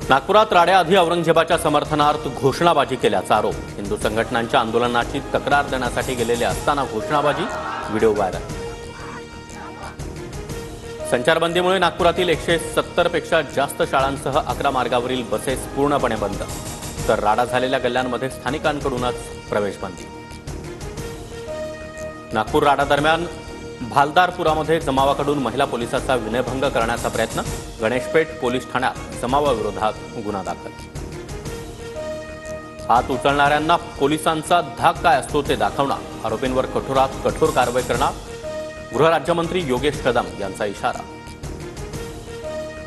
नागपुरात राड्याआधी औरंगजेबाच्या समर्थनार्थ घोषणाबाजी केल्याचा आरोप। हिंदू संघटनांच्या आंदोलनाची तक्रार देण्यासाठी गेलेले असताना घोषणाबाजी, व्हिडिओ व्हायरल। संचारबंदीमुळे नागपुरातील 170 पेक्षा जास्त शाळांसह 11 मार्गावरील बसेस पूर्णपणे बंद, तर राडा झालेल्या गल्ल्यांमध्ये स्थानिकांकडूनच प्रवेशबंदी। नागपूर राडा दरम्यान भालदारपुरामध्ये जमावाकडून महिला पोलिसाचा विनयभंग करण्याचा प्रयत्न, गणेशपेठ पोलीस ठाण्यात जमावाविरोधात गुन्हा दाखल। हात उचलणाऱ्यांना पोलिसांचा धाक काय असतो ते दाखवणार, आरोपींवर कठोरात कठोर कारवाई करणार, गृहराज्यमंत्री योगेश कदम यांचा इशारा।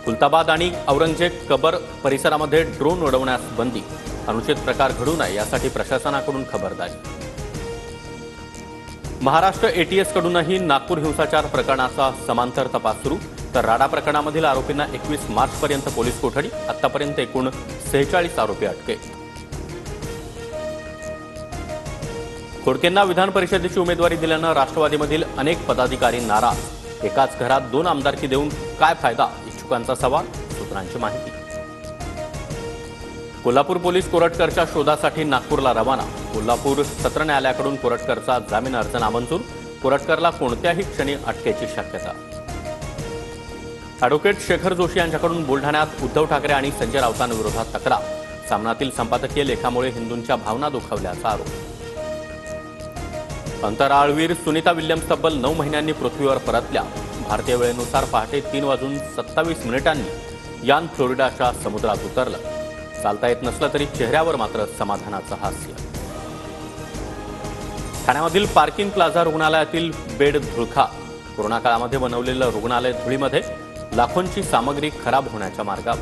खुलताबाद आणि औरंगजेब कबर परिसरामध्ये ड्रोन उडवण्यास बंदी, अनुचित प्रकार घडू नये यासाठी प्रशासनाकडून खबरदारी। महाराष्ट्र एटीएस कडूनही नागपूर हिंसाचार प्रकरणाचा समांतर तपास सुरू, तर राडा प्रकरणामधील आरोपींना 21 मार्चपर्यंत पोलीस कोठडी, आतापर्यंत एकूण 46 आरोपी अटकेत। खोडकेंना विधान परिषदेची उमेदवारी दिल्यानं राष्ट्रवादीमधील अनेक पदाधिकारी नाराज, एकाच घरात 2 आमदारकी देऊन काय फायदा, इच्छुकांचा सवाल, सूत्रांची माहिती। कोल्हापूर पोलीस कोरटकरच्या शोधासाठी नागपूरला रवाना, कोल्हापूर सत्र न्यायालयाकडून कोरटकरचा जामीन अर्ज नामंजूर, कोरटकरला कोणत्याही क्षणी अटकेची शक्यता। ॲडव्होकेट शेखर जोशी यांच्याकडून बुलढाण्यात उद्धव ठाकरे आणि संजय राऊतांविरोधात तक्रार, सामनातील संपादकीय लेखामुळे हिंदूंच्या भावना दुखावल्याचा आरोप। अंतराळवीर सुनीता विल्यम्स तब्बल 9 महिन्यांनी पृथ्वीवर परतल्या, भारतीय वेळेनुसार पहाटे 3:27 यान फ्लोरिडाच्या समुद्रात उतरलं, चालता येत नसलं तरी चेहऱ्यावर मात्र समाधानाचं हास्य। ठाण्यामधील पार्किंग प्लाझा रुग्णालयातील बेड धुळखा, कोरोना काळामध्ये बनवलेलं रुग्णालय धुळीमध्ये, लाखोंची सामग्री खराब होण्याच्या मार्गावर।